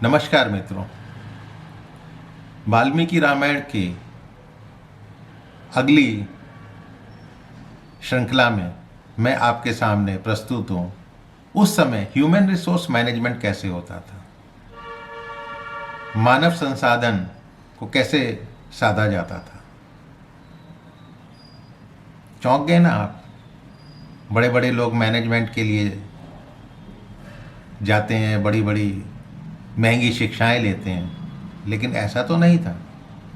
नमस्कार मित्रों। वाल्मीकि रामायण की अगली श्रृंखला में मैं आपके सामने प्रस्तुत हूँ। उस समय ह्यूमन रिसोर्स मैनेजमेंट कैसे होता था, मानव संसाधन को कैसे साधा जाता था। चौंक गए ना आप? बड़े बड़े लोग मैनेजमेंट के लिए जाते हैं, बड़ी बड़ी महंगी शिक्षाएं लेते हैं, लेकिन ऐसा तो नहीं था।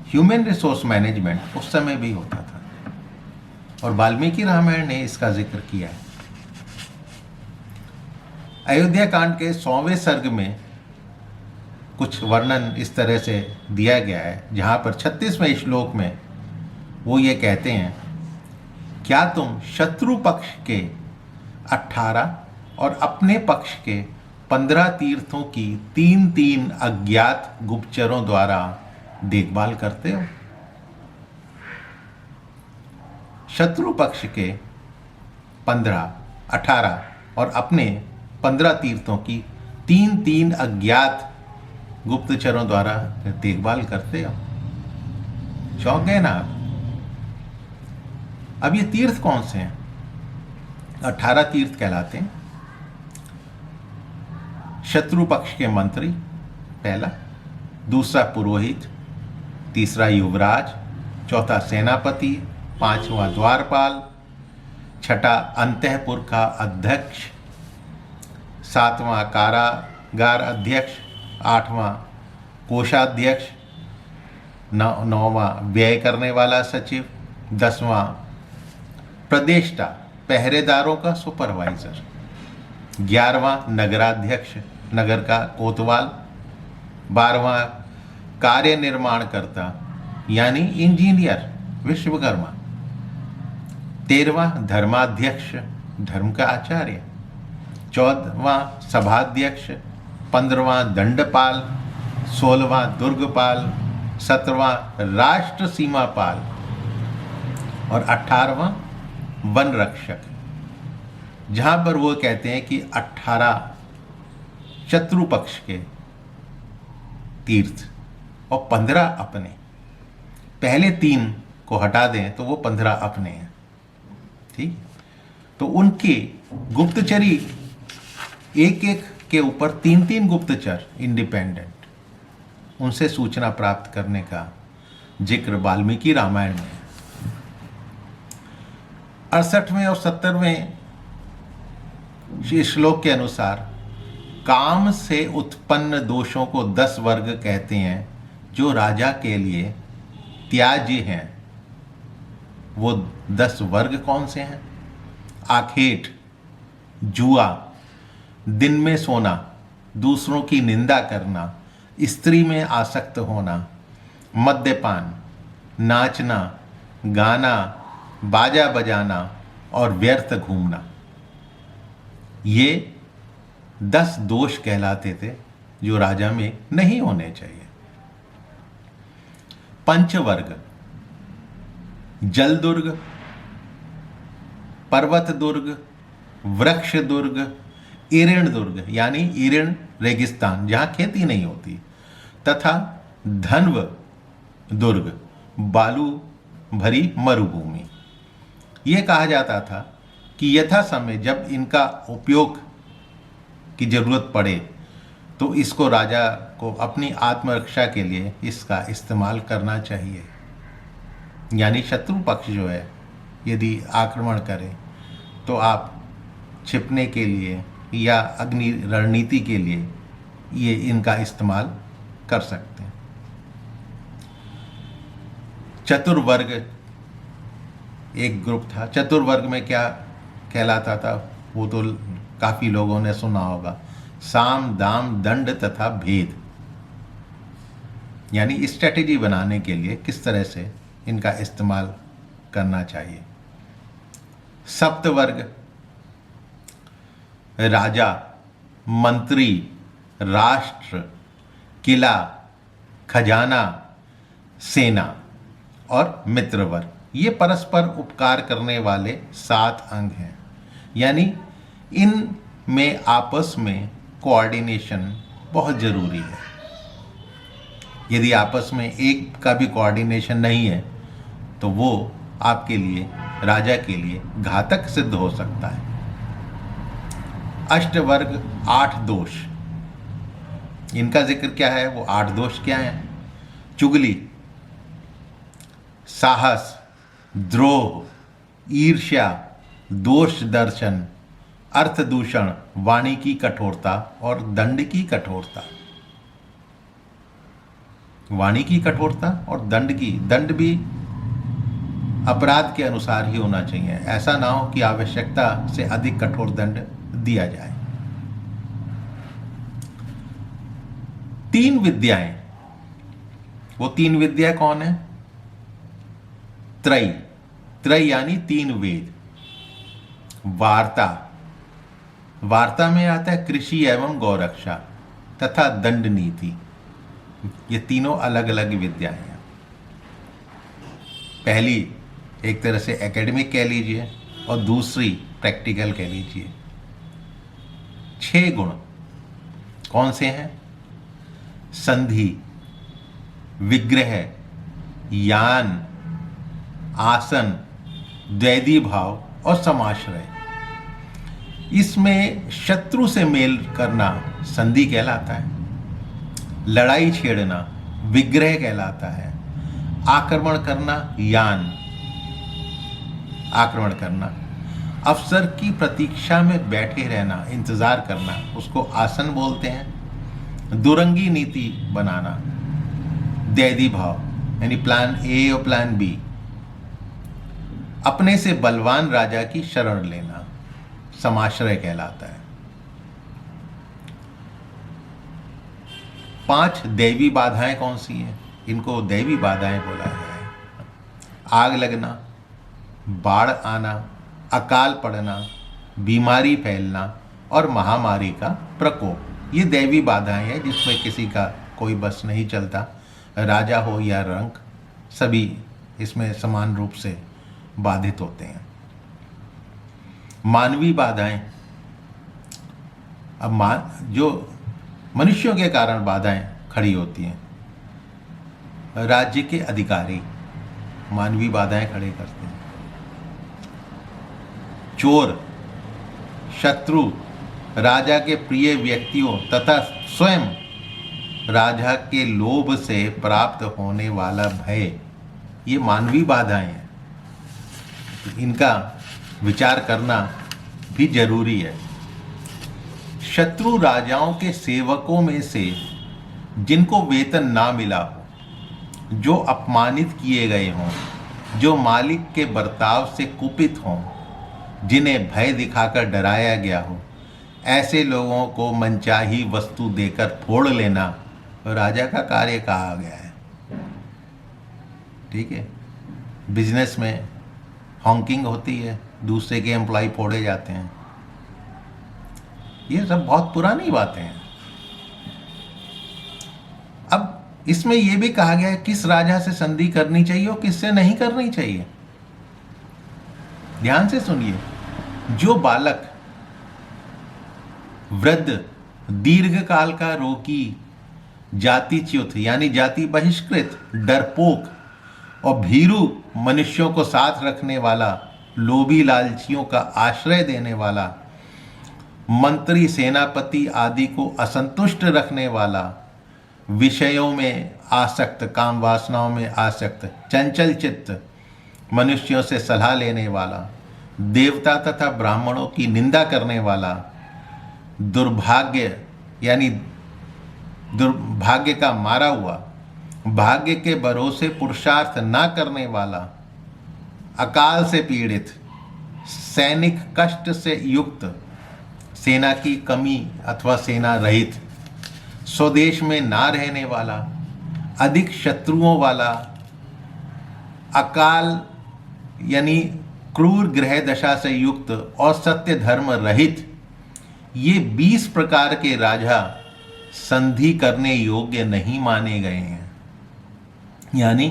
ह्यूमन रिसोर्स मैनेजमेंट उस समय भी होता था और वाल्मीकि रामायण ने इसका जिक्र किया है। अयोध्या कांड के 100वें सर्ग में कुछ वर्णन इस तरह से दिया गया है, जहाँ पर 36वें श्लोक में वो ये कहते हैं, क्या तुम शत्रु पक्ष के 18 और अपने पक्ष के 15 तीर्थों की 3-3 अज्ञात गुप्तचरों द्वारा देखभाल करते हो। शत्रु पक्ष के 15, 18 और अपने 15 तीर्थों की 3-3 अज्ञात गुप्तचरों द्वारा देखभाल करते हो। चौंक गए ना आप? अब ये तीर्थ कौन से हैं? 18 तीर्थ कहलाते हैं। शत्रु पक्ष के मंत्री पहला, दूसरा पुरोहित, तीसरा युवराज, चौथा सेनापति, पांचवा द्वारपाल, छठा अंतःपुर का अध्यक्ष, सातवां कारागार अध्यक्ष, आठवां कोषाध्यक्ष, नौवां व्यय करने वाला सचिव, 10वां प्रदेष्टा पहरेदारों का सुपरवाइजर, 11वां नगराध्यक्ष नगर का कोतवाल, 12वां कार्य निर्माणकर्ता यानी इंजीनियर विश्वकर्मा, 13वां धर्माध्यक्ष धर्म का आचार्य, 14वां सभाध्यक्ष, 15वां दंडपाल, 16वां दुर्गपाल, 17वां राष्ट्र सीमापाल और 18वां वन रक्षक। जहाँ पर वो कहते हैं कि 18 शत्रु पक्ष के तीर्थ और 15 अपने, पहले 3 को हटा दें तो वो 15 अपने हैं। ठीक, तो उनके गुप्तचरी एक एक के ऊपर 3-3 गुप्तचर इंडिपेंडेंट, उनसे सूचना प्राप्त करने का जिक्र वाल्मीकि रामायण में है। 68वें और 70वें श्लोक के अनुसार काम से उत्पन्न दोषों को 10 वर्ग कहते हैं जो राजा के लिए त्याज्य हैं। वो 10 वर्ग कौन से हैं? आखेट, जुआ, दिन में सोना, दूसरों की निंदा करना, स्त्री में आसक्त होना, मद्यपान, नाचना, गाना, बाजा बजाना और व्यर्थ घूमना। ये 10 दोष कहलाते थे जो राजा में नहीं होने चाहिए। पंचवर्ग, जल दुर्ग, पर्वत दुर्ग, वृक्ष दुर्ग, ईरण दुर्ग यानी ईरण रेगिस्तान जहां खेती नहीं होती, तथा धन्व दुर्ग, बालू भरी मरुभूमि। यह कहा जाता था कि यथा समय जब इनका उपयोग की जरूरत पड़े तो इसको राजा को अपनी आत्मरक्षा के लिए इसका इस्तेमाल करना चाहिए। यानी शत्रु पक्ष जो है यदि आक्रमण करे तो आप छिपने के लिए या अग्नि रणनीति के लिए ये इनका इस्तेमाल कर सकते हैं। चतुर्वर्ग एक ग्रुप था। चतुर्वर्ग में क्या कहलाता था वो तो काफी लोगों ने सुना होगा, साम दाम दंड तथा भेद, यानी स्ट्रेटेजी बनाने के लिए किस तरह से इनका इस्तेमाल करना चाहिए। सप्तवर्ग, राजा, मंत्री, राष्ट्र, किला, खजाना, सेना और मित्रवर्ग। ये परस्पर उपकार करने वाले 7 अंग हैं, यानी इन में आपस में कोऑर्डिनेशन बहुत ज़रूरी है। यदि आपस में एक का भी कोऑर्डिनेशन नहीं है तो वो आपके लिए, राजा के लिए घातक सिद्ध हो सकता है। अष्टवर्ग 8 दोष, इनका जिक्र क्या है, वो 8 दोष क्या हैं? चुगली, साहस, द्रोह, ईर्ष्या, दोष दर्शन, अर्थ दूषण, वाणी की कठोरता और दंड की कठोरता। वाणी की कठोरता और दंड भी अपराध के अनुसार ही होना चाहिए। ऐसा ना हो कि आवश्यकता से अधिक कठोर दंड दिया जाए। 3 विद्याएं, वो 3 विद्या कौन है? त्रय यानी 3 वेद। वार्ता में आता है कृषि एवं गौरक्षा तथा दंड नीति। ये तीनों अलग अलग विद्याएं हैं। पहली एक तरह से एकेडमिक कह लीजिए और दूसरी प्रैक्टिकल कह लीजिए। 6 गुण कौन से हैं? संधि, विग्रह, यान, आसन, द्वैधी भाव और समाश्रय। इसमें शत्रु से मेल करना संधि कहलाता है, लड़ाई छेड़ना विग्रह कहलाता है, आक्रमण करना यान, आक्रमण करना, अवसर की प्रतीक्षा में बैठे रहना, इंतजार करना, उसको आसन बोलते हैं। दुरंगी नीति बनाना, दैदी भाव यानी प्लान ए और प्लान बी, अपने से बलवान राजा की शरण लेना समाश्रय कहलाता है। 5 दैवी बाधाएं कौन सी हैं? इनको दैवी बाधाएं बोला गया है। आग लगना, बाढ़ आना, अकाल पड़ना, बीमारी फैलना और महामारी का प्रकोप। ये दैवी बाधाएं हैं जिसमें किसी का कोई बस नहीं चलता। राजा हो या रंक, सभी इसमें समान रूप से बाधित होते हैं। मानवीय बाधाएं, अब जो मनुष्यों के कारण बाधाएं खड़ी होती हैं, राज्य के अधिकारी मानवीय बाधाएं खड़े करते हैं। चोर, शत्रु, राजा के प्रिय व्यक्तियों तथा स्वयं राजा के लोभ से प्राप्त होने वाला भय, ये मानवीय बाधाएं हैं। इनका विचार करना भी जरूरी है। शत्रु राजाओं के सेवकों में से जिनको वेतन ना मिला हो, जो अपमानित किए गए हों, जो मालिक के बर्ताव से कुपित हों, जिन्हें भय दिखाकर डराया गया हो, ऐसे लोगों को मनचाही वस्तु देकर फोड़ लेना राजा का कार्य कहा गया है। ठीक है, बिजनेस में हॉकिंग होती है, दूसरे के एम्प्लॉय फोड़े जाते हैं। ये सब बहुत पुरानी बातें हैं। अब इसमें यह भी कहा गया है किस राजा से संधि करनी चाहिए और किससे नहीं करनी चाहिए। ध्यान से सुनिए। जो बालक, वृद्ध, दीर्घ काल का रोगी, जातिच्युत यानी जाति बहिष्कृत, डरपोक और भीरू मनुष्यों को साथ रखने वाला, लोभी लालचियों का आश्रय देने वाला, मंत्री, सेनापति आदि को असंतुष्ट रखने वाला, विषयों में आसक्त, काम वासनाओं में आसक्त, चंचल चित्त, मनुष्यों से सलाह लेने वाला, देवता तथा ब्राह्मणों की निंदा करने वाला, दुर्भाग्य यानी दुर्भाग्य का मारा हुआ, भाग्य के भरोसे पुरुषार्थ ना करने वाला, अकाल से पीड़ित, सैनिक कष्ट से युक्त, सेना की कमी अथवा सेना रहित, स्वदेश में ना रहने वाला, अधिक शत्रुओं वाला, अकाल यानी क्रूर ग्रह दशा से युक्त और सत्य धर्म रहित, ये 20 प्रकार के राजा संधि करने योग्य नहीं माने गए हैं। यानी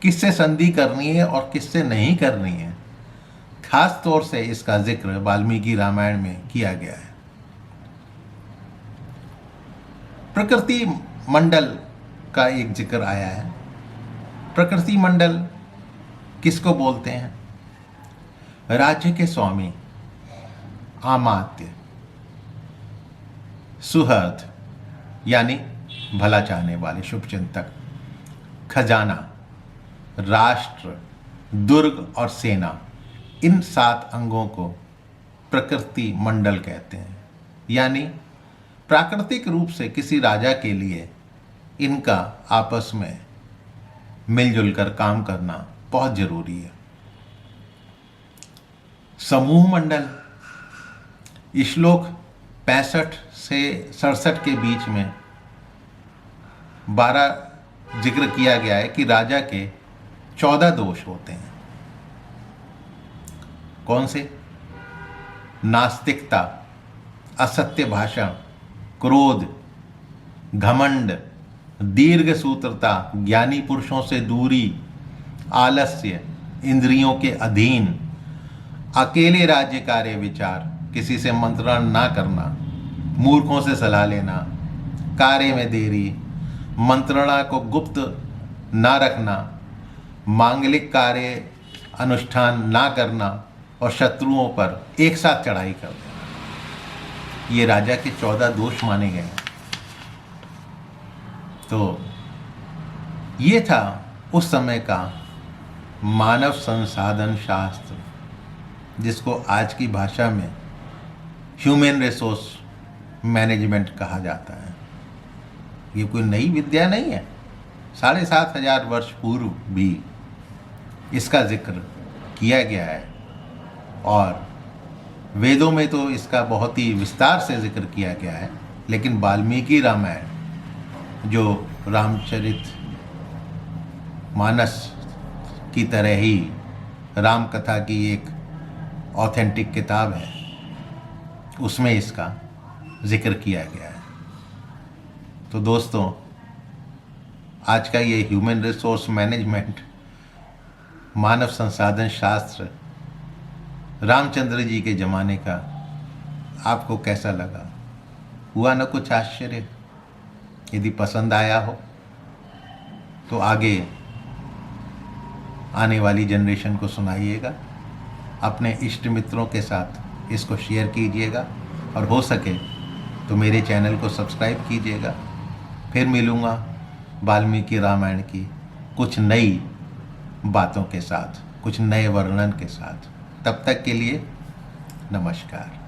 किससे संधि करनी है और किससे नहीं करनी है, खास तौर से इसका जिक्र वाल्मीकि रामायण में किया गया है। प्रकृति मंडल का एक जिक्र आया है। प्रकृति मंडल किसको बोलते हैं? राज्य के स्वामी, आमात्य, सुहृद यानी भला चाहने वाले, शुभचिंतक, खजाना, राष्ट्र, दुर्ग और सेना, इन 7 अंगों को प्रकृति मंडल कहते हैं। यानी प्राकृतिक रूप से किसी राजा के लिए इनका आपस में मिलजुल कर काम करना बहुत जरूरी है। समूह मंडल, श्लोक 65 से 67 के बीच में 12 जिक्र किया गया है कि राजा के 14 दोष होते हैं। कौन से? नास्तिकता, असत्य भाषण, क्रोध, घमंड, दीर्घ सूत्रता, ज्ञानी पुरुषों से दूरी, आलस्य, इंद्रियों के अधीन, अकेले राज्य कार्य विचार, किसी से मंत्रणा ना करना, मूर्खों से सलाह लेना, कार्य में देरी, मंत्रणा को गुप्त ना रखना, मांगलिक कार्य अनुष्ठान ना करना और शत्रुओं पर एक साथ चढ़ाई कर देना। ये राजा के 14 दोष माने गए हैं। तो ये था उस समय का मानव संसाधन शास्त्र, जिसको आज की भाषा में ह्यूमन रिसोर्स मैनेजमेंट कहा जाता है। ये कोई नई विद्या नहीं है। 7,500 वर्ष पूर्व भी इसका जिक्र किया गया है और वेदों में तो इसका बहुत ही विस्तार से जिक्र किया गया है। लेकिन वाल्मीकि रामायण, जो रामचरित मानस की तरह ही राम कथा की एक ऑथेंटिक किताब है, उसमें इसका जिक्र किया गया है। तो दोस्तों, आज का ये ह्यूमन रिसोर्स मैनेजमेंट, मानव संसाधन शास्त्र, रामचंद्र जी के ज़माने का आपको कैसा लगा? हुआ ना कुछ आश्चर्य? यदि पसंद आया हो तो आगे आने वाली जनरेशन को सुनाइएगा, अपने इष्ट मित्रों के साथ इसको शेयर कीजिएगा और हो सके तो मेरे चैनल को सब्सक्राइब कीजिएगा। फिर मिलूँगा वाल्मीकि रामायण की कुछ नई बातों के साथ, कुछ नए वर्णन के साथ। तब तक के लिए नमस्कार।